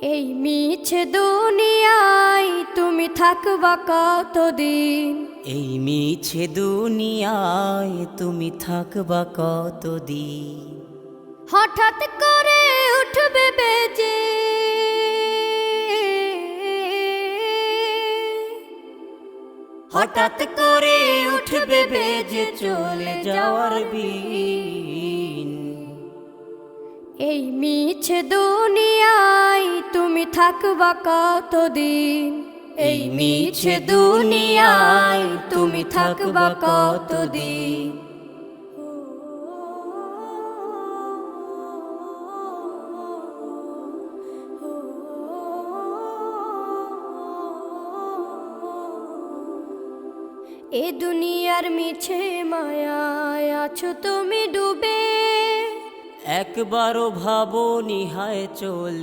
এই মিছে দুনিয়ায় তুমি থাকবা কতদিন? এই মিছে দুনিয়ায় তুমি থাকবা কতদিন? হঠাৎ করে উঠবে বেজে হঠাৎ করে উঠবে বেজে চলে যাওয়ার বিন। এই মিছে দুনিয়ায় তুমি থাকবা কতদিন? এই মিছে দুনিয়ায় তুমি থাকবা কতদিন? এ দুনিয়ার মিছে মায়ায় আছো তুমি ডুবে, একবারও ভাবো নিহায় চলে